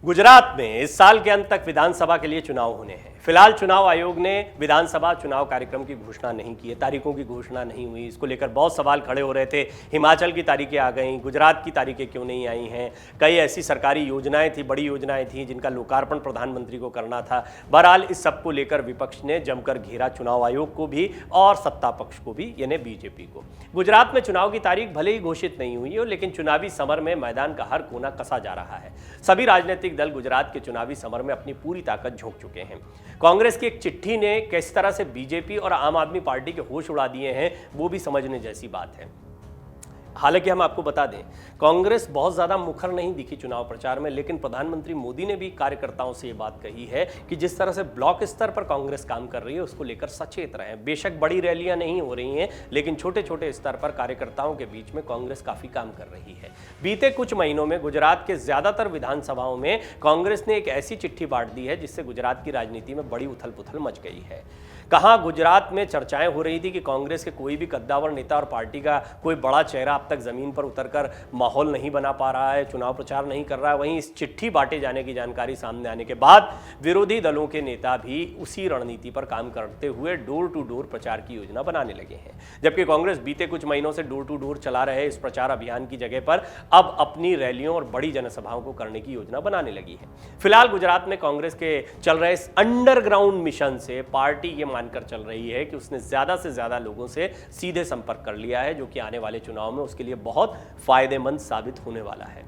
गुजरात में इस साल के अंत तक विधानसभा के लिए चुनाव होने हैं। फिलहाल चुनाव आयोग ने विधानसभा चुनाव कार्यक्रम की घोषणा नहीं की है, तारीखों की घोषणा नहीं हुई। इसको लेकर बहुत सवाल खड़े हो रहे थे। हिमाचल की तारीखें आ गई, गुजरात की तारीखें क्यों नहीं आई हैं? कई ऐसी सरकारी योजनाएं थी, बड़ी योजनाएं थी जिनका लोकार्पण प्रधानमंत्री को करना था। बहरहाल इस सबको लेकर विपक्ष ने जमकर घेरा चुनाव आयोग को भी और सत्ता पक्ष को भी, यानी बीजेपी को। गुजरात में चुनाव की तारीख भले ही घोषित नहीं हुई हो, लेकिन चुनावी समर में मैदान का हर कोना कसा जा रहा है। सभी राजनीतिक दल गुजरात के चुनावी समर में अपनी पूरी ताकत झोंक चुके हैं। कांग्रेस की एक चिट्ठी ने किस तरह से बीजेपी और आम आदमी पार्टी के होश उड़ा दिए हैं, वो भी समझने जैसी बात है। हालांकि हम आपको बता दें, कांग्रेस बहुत ज़्यादा मुखर नहीं दिखी चुनाव प्रचार में, लेकिन प्रधानमंत्री मोदी ने भी कार्यकर्ताओं से ये बात कही है कि जिस तरह से ब्लॉक स्तर पर कांग्रेस काम कर रही है उसको लेकर सचेत रहें। बेशक बड़ी रैलियां नहीं हो रही हैं, लेकिन छोटे छोटे स्तर पर कार्यकर्ताओं के बीच में कांग्रेस काफ़ी काम कर रही है। बीते कुछ महीनों में गुजरात के ज़्यादातर विधानसभाओं में कांग्रेस ने एक ऐसी चिट्ठी बांट दी है जिससे गुजरात की राजनीति में बड़ी उथल पुथल मच गई है। कहाँ गुजरात में चर्चाएं हो रही थी कि कांग्रेस के कोई भी कद्दावर नेता और पार्टी का कोई बड़ा चेहरा अब तक जमीन पर उतरकर माहौल नहीं बना पा रहा है, चुनाव प्रचार नहीं कर रहा है। वहीं इस चिट्ठी बांटे जाने की जानकारी सामने आने के बाद विरोधी दलों के नेता भी उसी रणनीति पर काम करते हुए डोर टू डोर प्रचार की योजना बनाने लगे हैं। जबकि कांग्रेस बीते कुछ महीनों से डोर टू डोर चला रहे इस प्रचार अभियान की जगह पर अब अपनी रैलियों और बड़ी जनसभाओं को करने की योजना बनाने लगी है। फिलहाल गुजरात में कांग्रेस के चल रहे इस अंडरग्राउंड मिशन से पार्टी ये मानकर चल रही है कि उसने ज्यादा से ज्यादा लोगों से सीधे संपर्क कर लिया है, जो कि आने वाले चुनाव में उसके लिए बहुत फायदेमंद साबित होने वाला है।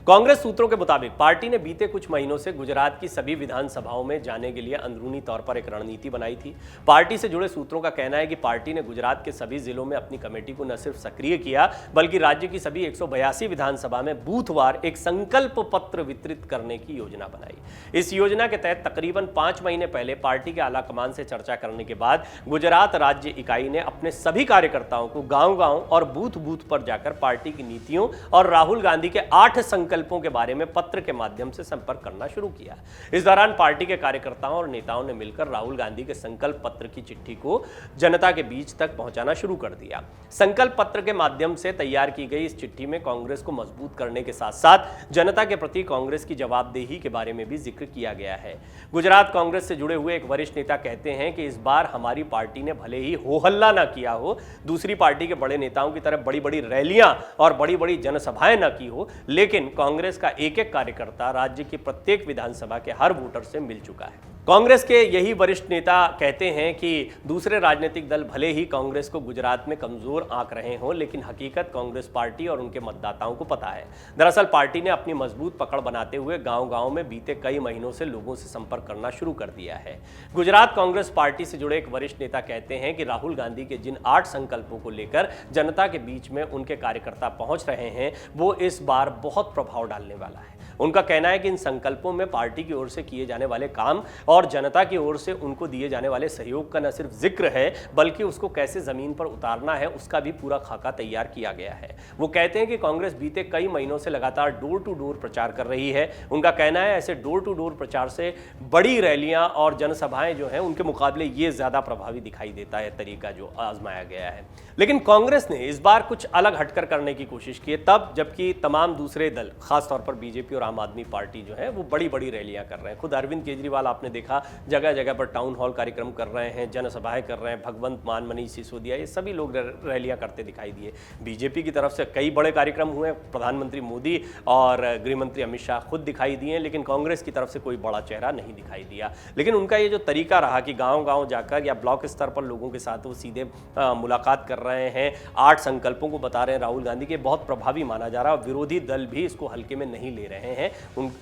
कांग्रेस सूत्रों के मुताबिक पार्टी ने बीते कुछ महीनों से गुजरात की सभी विधानसभाओं में जाने के लिए अंदरूनी तौर पर एक रणनीति बनाई थी। पार्टी से जुड़े सूत्रों का कहना है कि पार्टी ने गुजरात के सभी जिलों में अपनी कमेटी को न सिर्फ सक्रिय किया, बल्कि राज्य की सभी 182 विधानसभा में बूथवार एक संकल्प पत्र वितरित करने की योजना बनाई। इस योजना के तहत तकरीबन 5 महीने पहले पार्टी के आलाकमान से चर्चा करने के बाद गुजरात राज्य इकाई ने अपने सभी कार्यकर्ताओं को गांव-गांव और बूथ-बूथ पर जाकर पार्टी की नीतियों और राहुल गांधी के 8 संकल्पों के बारे में पत्र के माध्यम से संपर्क करना शुरू किया। इस दौरान पार्टी के कार्यकर्ताओं और नेताओं ने मिलकर राहुल गांधी के संकल्प पत्र की चिट्ठी को जनता के बीच तक पहुंचाना शुरू कर दिया। संकल्प पत्र के माध्यम से तैयार की गई इस चिट्ठी में कांग्रेस को मजबूत करने के साथ साथ जनता के प्रति कांग्रेस की जवाबदेही के बारे में भी जिक्र किया गया है। गुजरात कांग्रेस से जुड़े हुए एक वरिष्ठ नेता कहते हैं कि इस बार हमारी पार्टी ने भले ही हो हल्ला ना किया हो, दूसरी पार्टी के बड़े नेताओं की तरह बड़ी बड़ी रैलियां और बड़ी बड़ी जनसभाएं न की हो, लेकिन कांग्रेस का एक एक कार्यकर्ता राज्य की प्रत्येक विधानसभा के हर वोटर से मिल चुका है। कांग्रेस के यही वरिष्ठ नेता कहते हैं कि दूसरे राजनीतिक दल भले ही कांग्रेस को गुजरात में कमजोर आंक रहे हों, लेकिन हकीकत कांग्रेस पार्टी और उनके मतदाताओं को पता है। दरअसल पार्टी ने अपनी मजबूत पकड़ बनाते हुए गांव-गांव में बीते कई महीनों से लोगों से संपर्क करना शुरू कर दिया है। गुजरात कांग्रेस पार्टी से जुड़े एक वरिष्ठ नेता कहते हैं कि राहुल गांधी के जिन 8 संकल्पों को लेकर जनता के बीच में उनके कार्यकर्ता पहुंच रहे हैं, वो इस बार बहुत प्रभाव डालने वाला है। उनका कहना है कि इन संकल्पों में पार्टी की ओर से किए जाने वाले काम और जनता की ओर से उनको दिए जाने वाले सहयोग का न सिर्फ जिक्र है, बल्कि उसको कैसे जमीन पर उतारना है उसका भी पूरा खाका तैयार किया गया है। वो कहते हैं कि कांग्रेस बीते कई महीनों से लगातार डोर टू डोर प्रचार कर रही है। उनका कहना है ऐसे डोर टू डोर प्रचार से बड़ी रैलियां और जनसभाएं जो हैं उनके मुकाबले ये ज्यादा प्रभावी दिखाई देता है तरीका जो आजमाया गया है। लेकिन कांग्रेस ने इस बार कुछ अलग हटकर करने की कोशिश की, तब जबकि तमाम दूसरे दल, खासतौर पर बीजेपी और आम आदमी पार्टी जो है वो बड़ी बड़ी रैलियां कर रहे हैं। खुद अरविंद केजरीवाल आपने देखा जगह जगह पर टाउन हॉल कार्यक्रम कर रहे हैं, जनसभाएं कर रहे हैं। भगवंत मान, मनीष सिसोदिया, ये सभी लोग रैलियां करते दिखाई दिए। बीजेपी की तरफ से कई बड़े कार्यक्रम हुए, प्रधानमंत्री मोदी और गृहमंत्री अमित शाह खुद दिखाई दिए, लेकिन कांग्रेस की तरफ से कोई बड़ा चेहरा नहीं दिखाई दिया। लेकिन उनका ये जो तरीका रहा कि गाँव-गाँव जाकर या ब्लॉक स्तर पर लोगों के साथ वो सीधे मुलाकात कर रहे हैं, 8 संकल्पों को बता रहे हैं राहुल गांधी के, बहुत प्रभावी माना जा रहा है। विरोधी दल भी इसको हल्के में नहीं ले रहे हैं।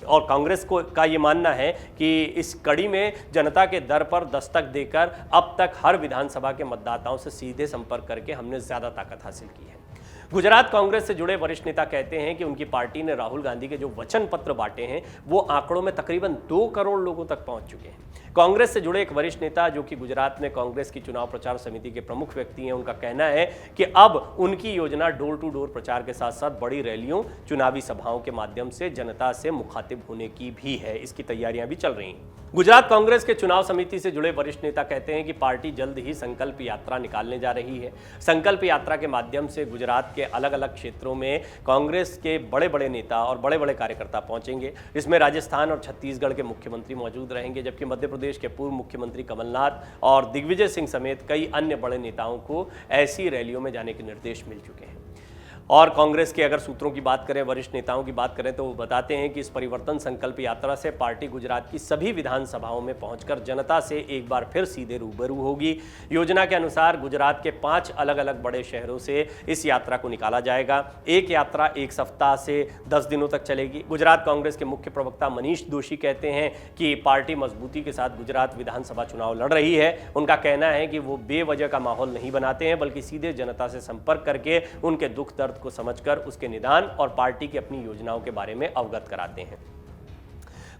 और कांग्रेस का ये मानना है कि इस कड़ी में जनता के दर पर दस्तक देकर अब तक हर विधानसभा के मतदाताओं से सीधे संपर्क करके हमने ज्यादा ताकत हासिल की है। गुजरात कांग्रेस से जुड़े वरिष्ठ नेता कहते हैं कि उनकी पार्टी ने राहुल गांधी के जो वचन पत्र बांटे हैं वो आंकड़ों में तकरीबन 2 करोड़ लोगों तक पहुंच चुके हैं। कांग्रेस से जुड़े एक वरिष्ठ नेता जो कि गुजरात में कांग्रेस की चुनाव प्रचार समिति के प्रमुख व्यक्ति हैं, उनका कहना है कि अब उनकी योजना डोर टू डोर प्रचार के साथ साथ बड़ी रैलियों, चुनावी सभाओं के माध्यम से जनता से मुखातिब होने की भी है। इसकी तैयारियां भी चल रही हैं। गुजरात कांग्रेस के चुनाव समिति से जुड़े वरिष्ठ नेता कहते हैं कि पार्टी जल्द ही संकल्प यात्रा निकालने जा रही है। संकल्प यात्रा के माध्यम से गुजरात के अलग अलग क्षेत्रों में कांग्रेस के बड़े बड़े नेता और बड़े बड़े कार्यकर्ता पहुंचेंगे। इसमें राजस्थान और छत्तीसगढ़ के मुख्यमंत्री मौजूद रहेंगे, जबकि मध्य प्रदेश के पूर्व मुख्यमंत्री कमलनाथ और दिग्विजय सिंह समेत कई अन्य बड़े नेताओं को ऐसी रैलियों में जाने के निर्देश मिल चुके हैं। और कांग्रेस के अगर सूत्रों की बात करें, वरिष्ठ नेताओं की बात करें, तो वो बताते हैं कि इस परिवर्तन संकल्प यात्रा से पार्टी गुजरात की सभी विधानसभाओं में पहुंचकर जनता से एक बार फिर सीधे रूबरू होगी। योजना के अनुसार गुजरात के 5 अलग अलग बड़े शहरों से इस यात्रा को निकाला जाएगा। एक यात्रा 1 सप्ताह से 10 दिनों तक चलेगी। गुजरात कांग्रेस के मुख्य प्रवक्ता मनीष दोशी कहते हैं कि पार्टी मजबूती के साथ गुजरात विधानसभा चुनाव लड़ रही है। उनका कहना है कि वो बेवजह का माहौल नहीं बनाते हैं, बल्कि सीधे जनता से संपर्क करके उनके दुख दर्द को समझकर उसके निदान और पार्टी की अपनी योजनाओं के बारे में अवगत कराते हैं।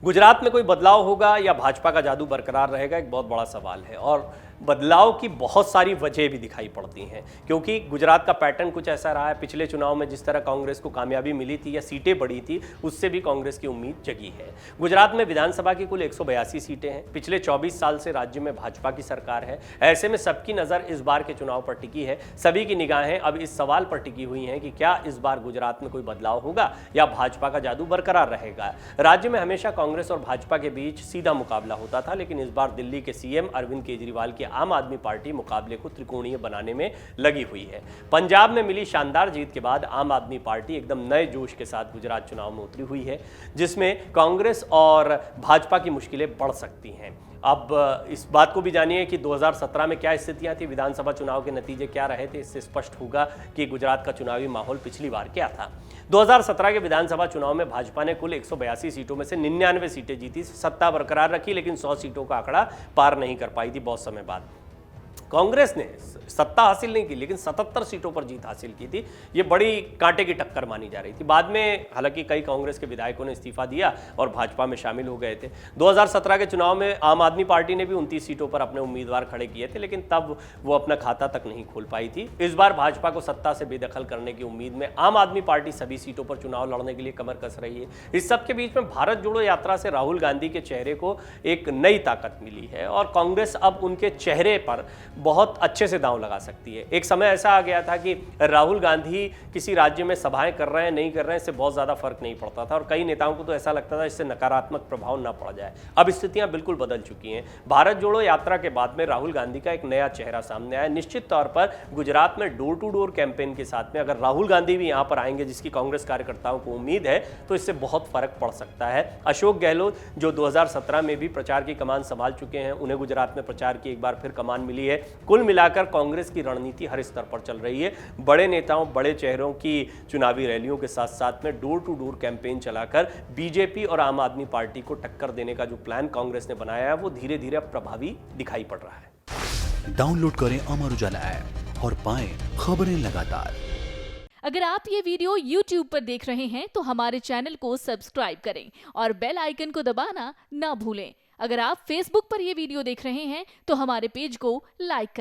गुजरात में कोई बदलाव होगा या भाजपा का जादू बरकरार रहेगा, एक बहुत बड़ा सवाल है। और बदलाव की बहुत सारी वजह भी दिखाई पड़ती हैं, क्योंकि गुजरात का पैटर्न कुछ ऐसा रहा है। पिछले चुनाव में जिस तरह कांग्रेस को कामयाबी मिली थी या सीटें बढ़ी थी, उससे भी कांग्रेस की उम्मीद जगी है। गुजरात में विधानसभा की कुल 182 सीटें हैं। पिछले 24 साल से राज्य में भाजपा की सरकार है। ऐसे में सबकी नज़र इस बार के चुनाव पर टिकी है। सभी की निगाहें अब इस सवाल पर टिकी हुई हैं कि क्या इस बार गुजरात में कोई बदलाव होगा या भाजपा का जादू बरकरार रहेगा। राज्य में हमेशा कांग्रेस और भाजपा के बीच सीधा मुकाबला होता था, लेकिन इस बार दिल्ली के सीएम अरविंद केजरीवाल की आम आदमी पार्टी मुकाबले को त्रिकोणीय बनाने में लगी हुई है। पंजाब में मिली शानदार जीत के बाद आम आदमी पार्टी एकदम नए जोश के साथ गुजरात चुनाव में उतरी हुई है, जिसमें कांग्रेस और भाजपा की मुश्किलें बढ़ सकती हैं। अब इस बात को भी जानिए कि 2017 में क्या स्थितियां थी, विधानसभा चुनाव के नतीजे क्या रहे थे। इससे स्पष्ट होगा कि गुजरात का चुनावी माहौल पिछली बार क्या था। 2017 के विधानसभा चुनाव में भाजपा ने कुल 182 सीटों में से 99 सीटें जीती, सत्ता बरकरार रखी, लेकिन 100 सीटों का आंकड़ा पार नहीं कर पाई थी बहुत समय बाद। कांग्रेस ने सत्ता हासिल नहीं की, लेकिन 77 सीटों पर जीत हासिल की थी। ये बड़ी कांटे की टक्कर मानी जा रही थी। बाद में हालांकि कई कांग्रेस के विधायकों ने इस्तीफा दिया और भाजपा में शामिल हो गए थे। 2017 के चुनाव में आम आदमी पार्टी ने भी 29 सीटों पर अपने उम्मीदवार खड़े किए थे, लेकिन तब वो अपना खाता तक नहीं खोल पाई थी। इस बार भाजपा को सत्ता से बेदखल करने की उम्मीद में आम आदमी पार्टी सभी सीटों पर चुनाव लड़ने के लिए कमर कस रही है। इस सबके बीच में भारत जोड़ो यात्रा से राहुल गांधी के चेहरे को एक नई ताकत मिली है और कांग्रेस अब उनके चेहरे पर बहुत अच्छे से दांव लगा सकती है। एक समय ऐसा आ गया था कि राहुल गांधी किसी राज्य में सभाएं कर रहे हैं नहीं कर रहे हैं, इससे बहुत ज्यादा फर्क नहीं पड़ता था और कई नेताओं को तो ऐसा लगता था इससे नकारात्मक प्रभाव ना पड़ जाए। अब स्थितियां बिल्कुल बदल चुकी हैं। भारत जोड़ो यात्रा के बाद में राहुल गांधी का एक नया चेहरा सामने आया। निश्चित तौर पर गुजरात में डोर टू डोर कैंपेन के साथ में अगर राहुल गांधी भी यहां पर आएंगे, जिसकी कांग्रेस कार्यकर्ताओं को उम्मीद है, तो इससे बहुत फर्क पड़ सकता है। अशोक गहलोत जो 2017 में भी प्रचार की कमान संभाल चुके हैं, उन्हें गुजरात में प्रचार की एक बार फिर कमान मिली है। कुल मिलाकर कांग्रेस की रणनीति हर स्तर पर चल रही है। बड़े नेताओं, बड़े चेहरों की चुनावी रैलियों के साथ साथ में डोर टू डोर कैंपेन चलाकर बीजेपी और आम आदमी पार्टी को टक्कर देने का जो प्लान कांग्रेस ने बनाया है, वो धीरे धीरे अब प्रभावी दिखाई पड़ रहा है। डाउनलोड करें अमर उजाला ऐप और पाएं खबरें लगातार। अगर आप ये वीडियो YouTube पर देख रहे हैं तो हमारे चैनल को सब्सक्राइब करें और बेल आइकन को दबाना ना भूलें। अगर आप Facebook पर यह वीडियो देख रहे हैं तो हमारे पेज को लाइक करें।